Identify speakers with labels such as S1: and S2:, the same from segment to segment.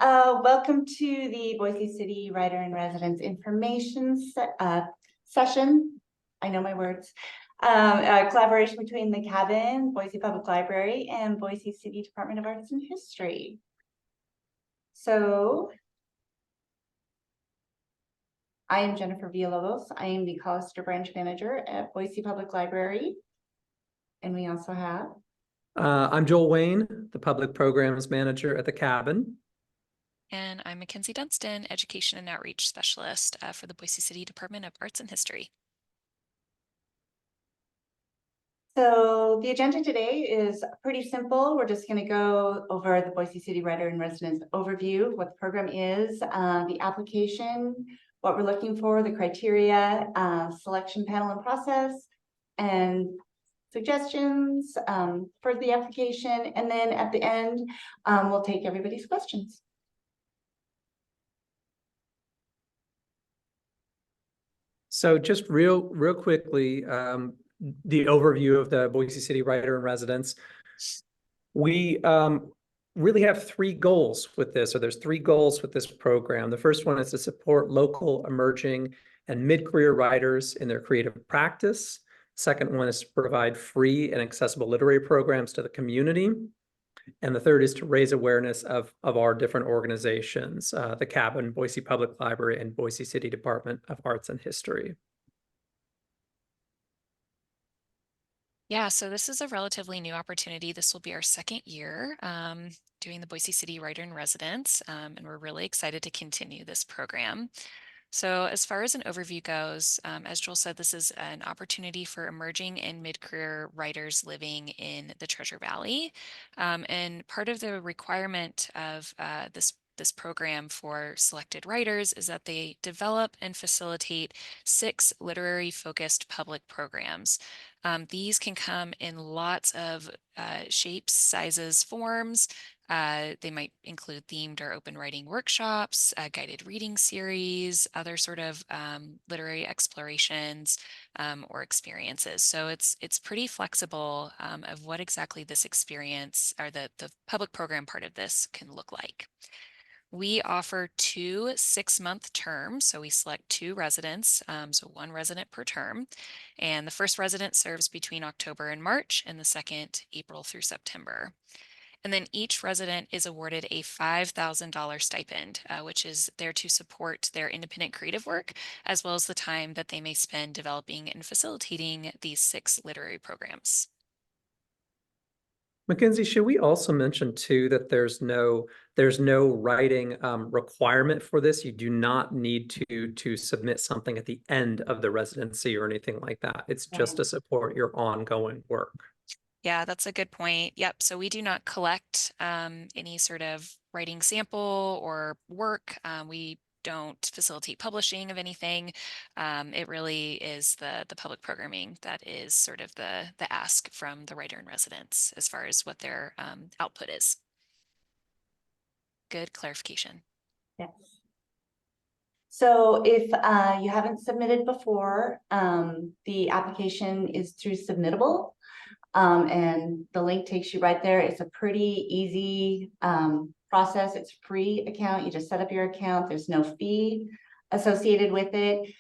S1: Welcome to the Boise City Writer-in-Residence information session. I know my words. Collaboration between the Cabin, Boise Public Library, and Boise City Department of Arts and History. So, I am Jennifer Villalobos. I am the Hollister Branch Manager at Boise Public Library. And we also have...
S2: I'm Joel Wayne, the Public Programs Manager at the Cabin.
S3: And I'm Mackenzie Dunstan, Education and Outreach Specialist for the Boise City Department of Arts and History.
S1: So the agenda today is pretty simple. We're just going to go over the Boise City Writer-in-Residence overview, what the program is, the application, what we're looking for, the criteria, selection panel and process, and suggestions for the application. And then at the end, we'll take everybody's questions.
S2: So just real quickly, the overview of the Boise City Writer-in-Residence. We really have three goals with this, or there's three goals with this program. The first one is to support local, emerging, and mid-career writers in their creative practice. Second one is to provide free and accessible literary programs to the community. And the third is to raise awareness of our different organizations, the Cabin, Boise Public Library, and Boise City Department of Arts and History.
S3: Yeah, so this is a relatively new opportunity. This will be our second year doing the Boise City Writer-in-Residence, and we're really excited to continue this program. So as far as an overview goes, as Joel said, this is an opportunity for emerging and mid-career writers living in the Treasure Valley. And part of the requirement of this program for selected writers is that they develop and facilitate 6 literary-focused public programs. These can come in lots of shapes, sizes, forms. They might include themed or open writing workshops, guided reading series, other sort of literary explorations or experiences. So it's pretty flexible of what exactly this experience or the public program part of this can look like. We offer 2 6-month terms, so we select 2 residents, so 1 resident per term. And the first resident serves between October and March, and the second April through September. And then each resident is awarded a $5,000 stipend, which is there to support their independent creative work, as well as the time that they may spend developing and facilitating these 6 literary programs.
S2: Mackenzie, should we also mention too that there's no writing requirement for this? You do not need to submit something at the end of the residency or anything like that. It's just to support your ongoing work.
S3: Yeah, that's a good point. Yep. So we do not collect any sort of writing sample or work. We don't facilitate publishing of anything. It really is the public programming that is sort of the ask from the writer-in-residence as far as what their output is. Good clarification.
S1: Yes. So if you haven't submitted before, the application is through Submittable. And the link takes you right there. It's a pretty easy process. It's a free account. You just set up your account. There's no fee associated with it.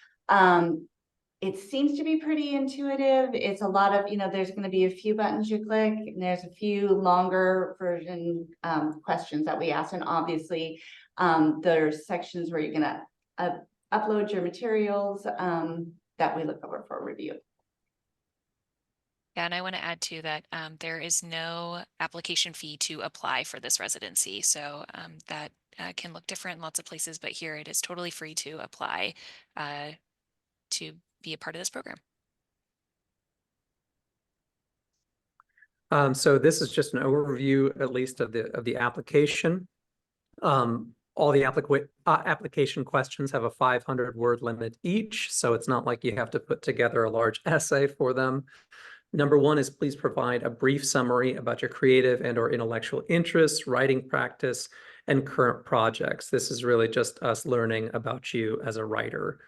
S1: It seems to be pretty intuitive. It's a lot of, there's going to be a few buttons you click, and there's a few longer version questions that we ask. And obviously, there's sections where you're going to upload your materials that we look over for review.
S3: Yeah, and I want to add too that there is no application fee to apply for this residency. So that can look different in lots of places, but here it is totally free to apply to be a part of this program.
S2: So this is just an overview, at least of the application. All the application questions have a 500-word limit each, so it's not like you have to put together a large essay for them. Number 1 is please provide a brief summary about your creative and or intellectual interests, writing practice, and current projects. This is really just us learning about you as a writer.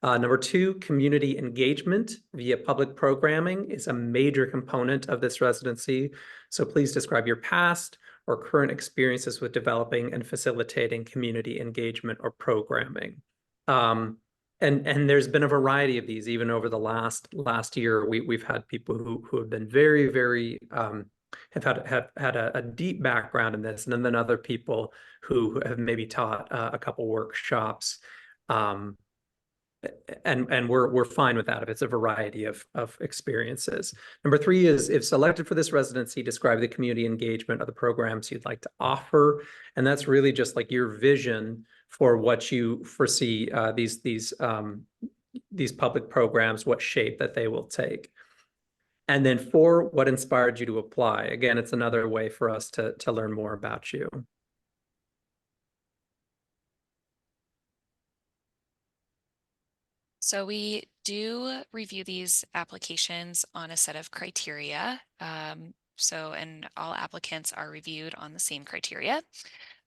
S2: Number 2, community engagement via public programming is a major component of this residency. So please describe your past, or current experiences with developing and facilitating community engagement or programming. And there's been a variety of these even over the last year. We've had people who have been very have had a deep background in this, and then other people who have maybe taught a couple workshops. And we're fine with that if it's a variety of experiences. Number 3 is, if selected for this residency, describe the community engagement of the programs you'd like to offer. And that's really just like your vision for what you foresee these public programs, what shape that they will take. And then 4, what inspired you to apply? Again, it's another way for us to learn more about you.
S3: So we do review these applications on a set of criteria. And all applicants are reviewed on the same criteria.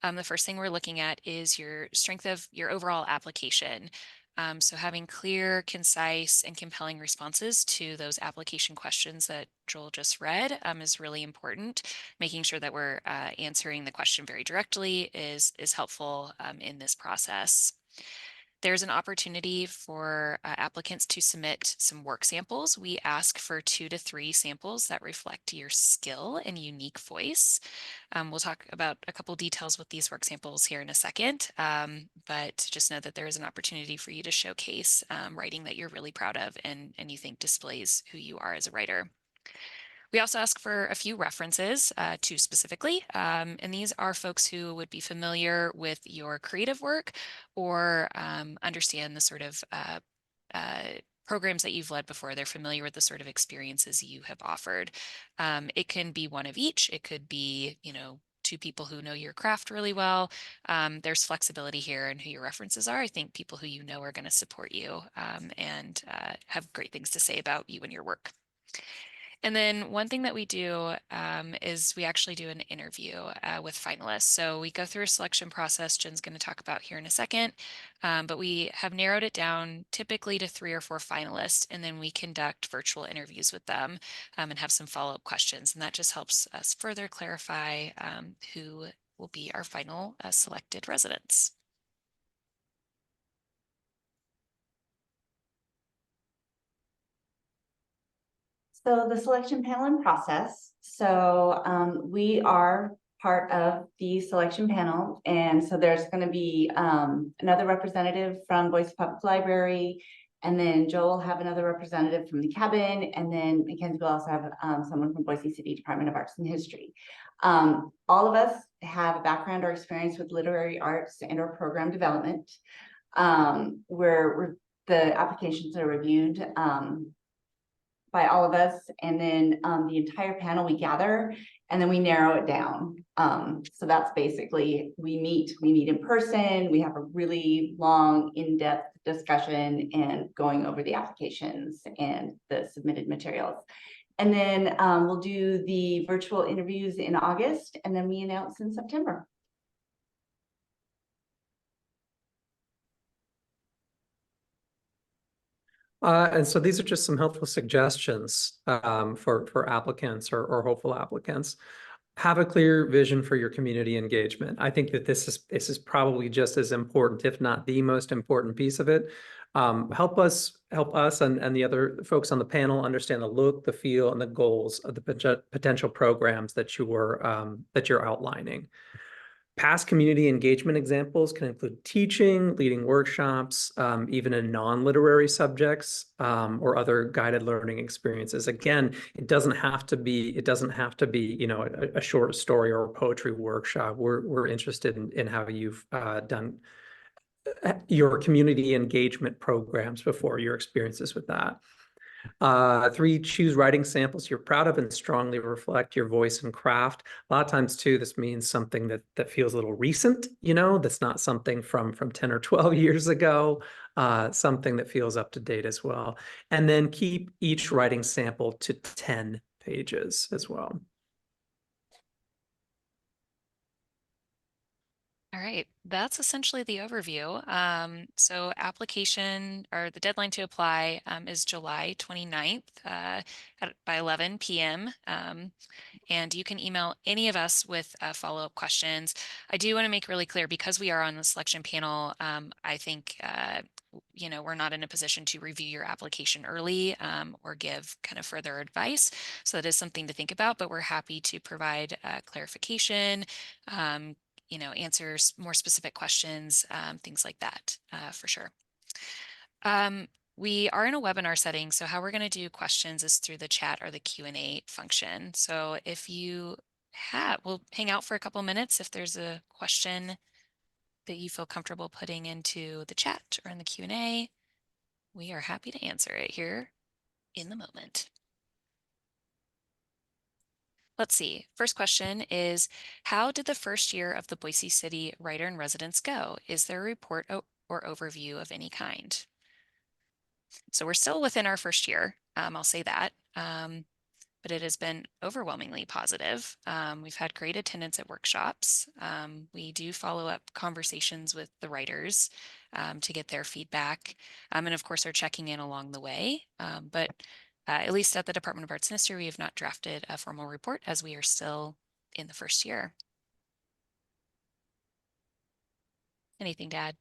S3: The first thing we're looking at is your strength of your overall application. So having clear, concise, and compelling responses to those application questions that Joel just read is really important. Making sure that we're answering the question very directly is helpful in this process. There's an opportunity for applicants to submit some work samples. We ask for 2 to 3 samples that reflect your skill and unique voice. We'll talk about a couple details with these work samples here in a second, but just know that there is an opportunity for you to showcase writing that you're really proud of and you think displays who you are as a writer. We also ask for a few references, 2 specifically, and these are folks who would be familiar with your creative work or understand the sort of programs that you've led before. They're familiar with the sort of experiences you have offered. It can be one of each. It could be, 2 people who know your craft really well. There's flexibility here in who your references are. I think people who are going to support you and have great things to say about you and your work. And then one thing that we do is we actually do an interview with finalists. So we go through a selection process Jen's going to talk about here in a second, but we have narrowed it down typically to 3 or 4 finalists, and then we conduct virtual interviews with them and have some follow-up questions. And that just helps us further clarify who will be our final selected residents.
S1: So the selection panel and process. So we are part of the selection panel. And so there's going to be another representative from Boise Public Library. And then Joel will have another representative from the cabin. And then Mackenzie will also have someone from Boise City Department of Arts and History. All of us have a background or experience with literary arts and or program development, where the applications are reviewed by all of us, and then the entire panel we gather, and then we narrow it down. So that's basically, we meet in person, we have a really long, in-depth discussion and going over the applications and the submitted materials. And then we'll do the virtual interviews in August, and then we announce in September.
S2: And so these are just some helpful suggestions for applicants or hopeful applicants. Have a clear vision for your community engagement. I think that this is probably just as important, if not the most important piece of it. Help us and the other folks on the panel understand the look, the feel, and the goals of the potential programs that you're outlining. Past community engagement examples can include teaching, leading workshops, even in non-literary subjects, or other guided learning experiences. Again, it doesn't have to be, a short story or a poetry workshop. We're interested in how you've done your community engagement programs before, your experiences with that. 3, choose writing samples you're proud of and strongly reflect your voice and craft. A lot of times too, this means something that feels a little recent, that's not something from 10 or 12 years ago, something that feels up to date as well. And then keep each writing sample to 10 pages as well.
S3: All right, that's essentially the overview. So application or the deadline to apply is July 29th by 11 p.m. And you can email any of us with follow-up questions. I do want to make really clear, because we are on the selection panel, I think we're not in a position to review your application early or give kind of further advice. So that is something to think about, but we're happy to provide clarification, answers more specific questions, things like that, for sure. We are in a webinar setting, so how we're going to do questions is through the chat or the Q&A function. So if you we'll hang out for a couple minutes. If there's a question that you feel comfortable putting into the chat or in the Q&A, we are happy to answer it here in the moment. Let's see. First question is, how did the first year of the Boise City Writer-in-Residence go? Is there a report or overview of any kind? So we're still within our first year, I'll say that, but it has been overwhelmingly positive. We've had great attendance at workshops. We do follow up conversations with the writers to get their feedback, and of course are checking in along the way. But at least at the Department of Arts and History, we have not drafted a formal report as we are still in the first year. Anything to add,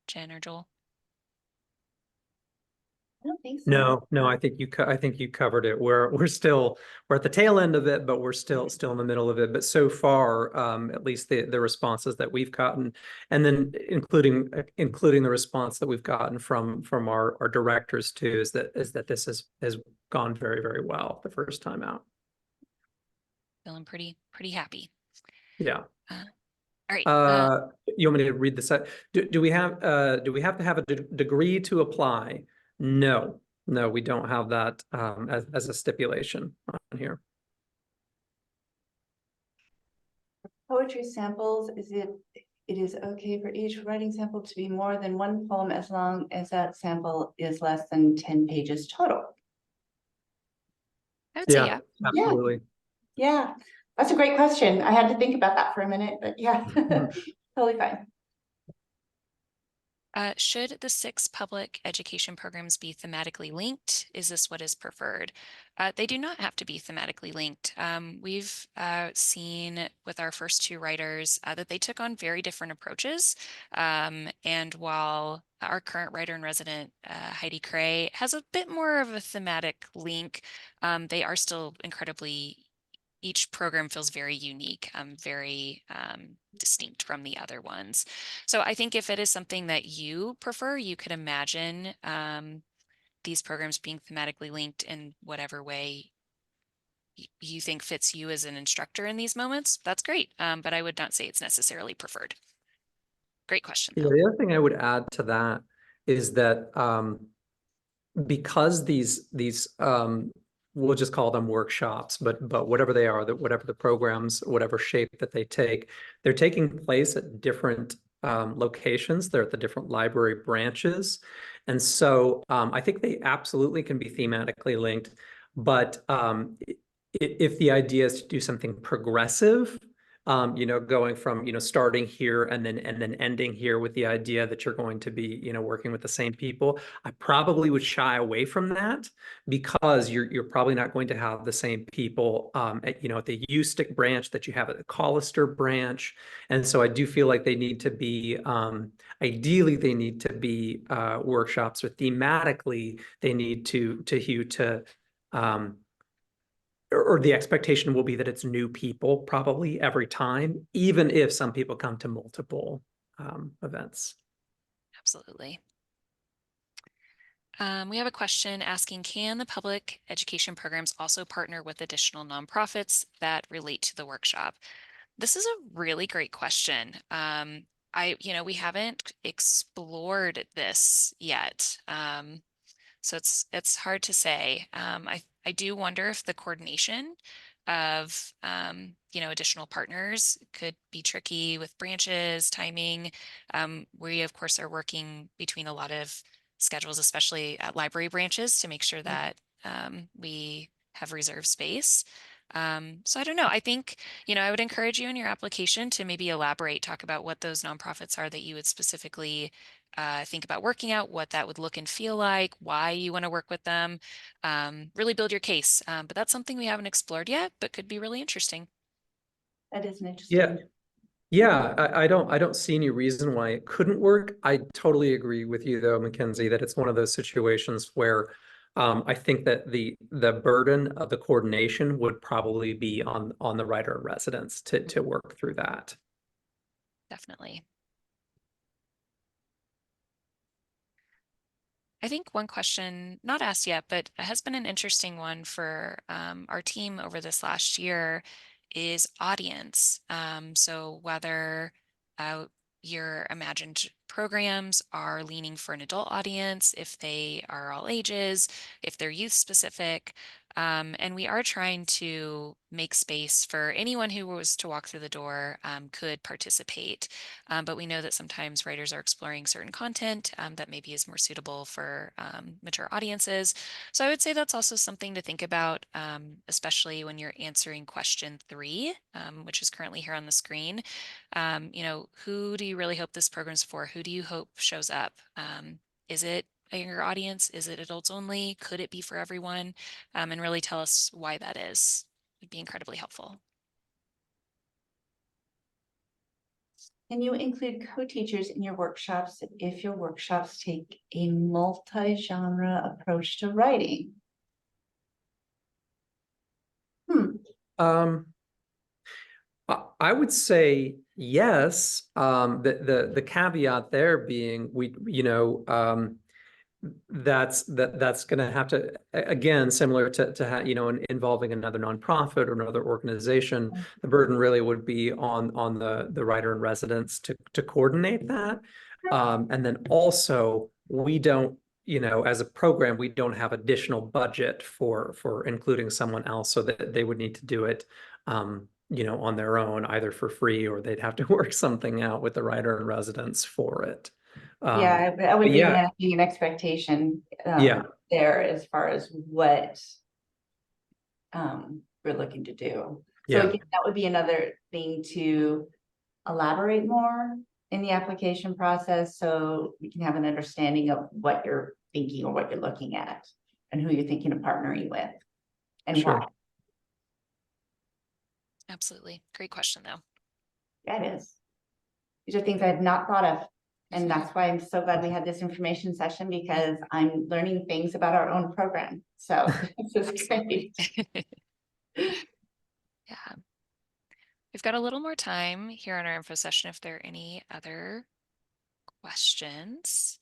S3: Jen or Joel?
S1: I don't think so.
S2: No, I think you covered it. We're at the tail end of it, but we're still in the middle of it. But so far, at least the responses that we've gotten, and then including the response that we've gotten from our directors too, is that this has gone very, very well the first time out.
S3: Feeling pretty happy.
S2: Yeah.
S3: All right.
S2: You want me to read this? Do we have to have a degree to apply? No, we don't have that as a stipulation on here.
S1: Poetry samples, it is okay for each writing sample to be more than one poem as long as that sample is less than 10 pages total.
S3: I would say yeah.
S2: Absolutely.
S1: Yeah, that's a great question. I had to think about that for a minute, but yeah, totally fine.
S3: Should the 6 public education programs be thematically linked? Is this what is preferred? They do not have to be thematically linked. We've seen with our first 2 writers that they took on very different approaches. And while our current writer-in-resident, Heidi Cray, has a bit more of a thematic link, they are still incredibly, each program feels very unique, very distinct from the other ones. So I think if it is something that you prefer, you could imagine these programs being thematically linked in whatever way you think fits you as an instructor in these moments. That's great, but I would not say it's necessarily preferred. Great question, though.
S2: Yeah, the other thing I would add to that is that because these we'll just call them workshops, but whatever they are, whatever the programs, whatever shape that they take, they're taking place at different locations. They're at the different library branches. And so I think they absolutely can be thematically linked, but if the idea is to do something progressive, going from, starting here and then ending here with the idea that you're going to be, working with the same people, I probably would shy away from that, because you're probably not going to have the same people at the Ustick branch that you have at the Collister branch. And so I do feel like they need to be, ideally they need to be workshops, or thematically they need to or the expectation will be that it's new people probably every time, even if some people come to multiple events.
S3: Absolutely. We have a question asking, can the public education programs also partner with additional nonprofits that relate to the workshop? This is a really great question. We haven't explored this yet. So it's hard to say. I do wonder if the coordination of additional partners could be tricky with branches, timing. We of course are working between a lot of schedules, especially at library branches, to make sure that we have reserved space. So I don't know. I think, I would encourage you in your application to maybe elaborate, talk about what those nonprofits are that you would specifically think about working out, what that would look and feel like, why you want to work with them, really build your case. But that's something we haven't explored yet, but could be really interesting.
S1: That is an
S2: Yeah.
S1: interesting.
S2: Yeah, I don't see any reason why it couldn't work. I totally agree with you though, Mackenzie, that it's one of those situations where I think that the burden of the coordination would probably be on the writer in residence to work through that.
S3: Definitely. I think one question, not asked yet, but has been an interesting one for our team over this last year is audience. So whether uh, your imagined programs are leaning for an adult audience, if they are all ages, if they're youth specific. And we are trying to make space for anyone who was to walk through the door could participate. But we know that sometimes writers are exploring certain content that maybe is more suitable for mature audiences. So I would say that's also something to think about, especially when you're answering question 3, which is currently here on the screen. Who do you really hope this program's for? Who do you hope shows up? Is it a younger audience? Is it adults only? Could it be for everyone? And really tell us why that is. Would be incredibly helpful.
S1: Can you include co-teachers in your workshops if your workshops take a multi-genre approach to writing?
S2: Um, I would say yes. The caveat there being that's going to have to, again, similar to involving another nonprofit or another organization, the burden really would be on the writer in residence to coordinate that. And then also we don't, as a program, we don't have additional budget for including someone else, so that they would need to do it on their own, either for free or they'd have to work something out with the writer in residence for it.
S1: Yeah, I would
S2: But
S1: be
S2: yeah,
S1: managing an expectation
S2: yeah,
S1: there as far as what we're looking to do. So
S2: yeah,
S1: again, that would be another thing to elaborate more in the application process, so we can have an understanding of what you're thinking or what you're looking at and who you're thinking of partnering with and
S2: sure.
S1: why.
S3: Absolutely. Great question, though.
S1: That is. These are things I've not thought of. And that's why I'm so glad we had this information session, because I'm learning things about our own program. So this is great.
S3: Yeah. We've got a little more time here on our info session if there are any other questions.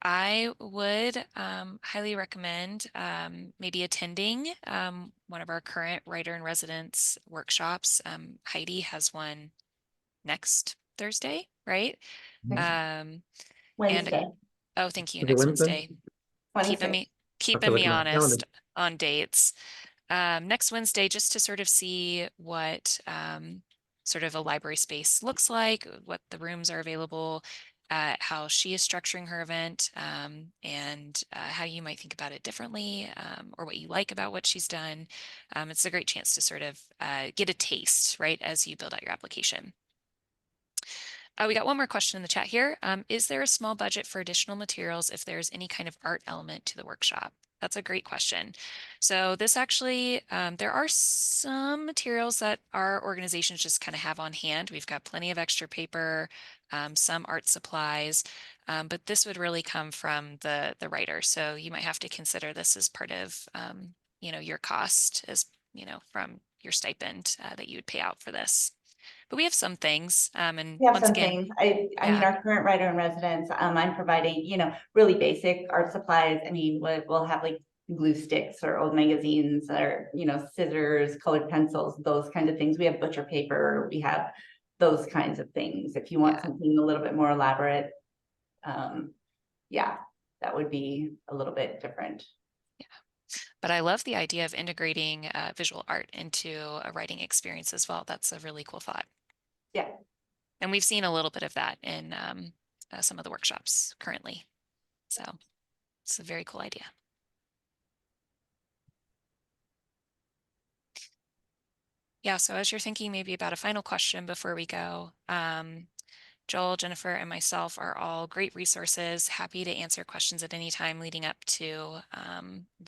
S3: I would highly recommend maybe attending one of our current writer in residence workshops. Heidi has one next Thursday, right?
S1: Next
S3: And
S1: Wednesday,
S3: oh, thank you.
S2: Is it
S3: Next
S2: Wednesday?
S3: Wednesday. Keeping
S1: 26th.
S3: me
S2: I have to
S3: keeping
S2: look
S3: me
S2: at my calendar.
S3: honest on dates. Next Wednesday, just to sort of see what sort of a library space looks like, what the rooms are available, how she is structuring her event, and how you might think about it differently, or what you like about what she's done. It's a great chance to sort of get a taste, right, as you build out your application. We got one more question in the chat here. Is there a small budget for additional materials if there's any kind of art element to the workshop? That's a great question. So this actually, there are some materials that our organizations just kind of have on hand. We've got plenty of extra paper, some art supplies, but this would really come from the writer. So you might have to consider this as part of, your cost as, from your stipend that you would pay out for this. But we have some things, and
S1: We have
S3: once
S1: some
S3: again,
S1: things. I mean,
S3: yeah,
S1: our current writer in residence, I'm providing, really basic art supplies. I mean, we'll have like glue sticks or old magazines or, scissors, colored pencils, those kinds of things. We have butcher paper, we have those kinds of things. If you want
S3: yeah,
S1: something a little bit more elaborate, yeah, that would be a little bit different.
S3: yeah. But I love the idea of integrating visual art into a writing experience as well. That's a really cool thought.
S1: Yeah.
S3: And we've seen a little bit of that in some of the workshops currently. So it's a very cool idea. Yeah, so as you're thinking maybe about a final question before we go, Joel, Jennifer, and myself are all great resources. Happy to answer questions at any time leading up to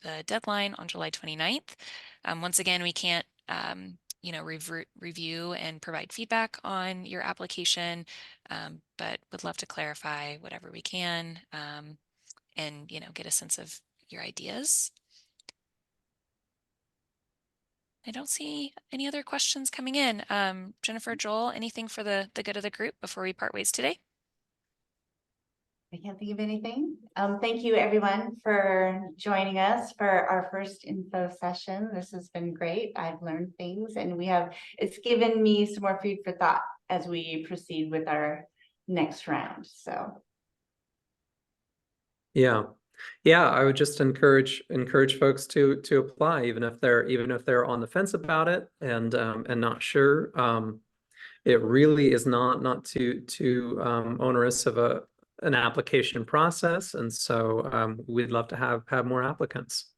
S3: the deadline on July 29th. Once again, we can't review and provide feedback on your application, but would love to clarify whatever we can and get a sense of your ideas. I don't see any other questions coming in. Jennifer, Joel, anything for the good of the group before we part ways today?
S1: I can't think of anything. Thank you everyone for joining us for our first info session. This has been great. I've learned things and it's given me some more food for thought as we proceed with our next round. So.
S2: Yeah. Yeah, I would just encourage folks to apply, even if they're on the fence about it and not sure. It really is not too onerous of an application process, and so we'd love to have more applicants.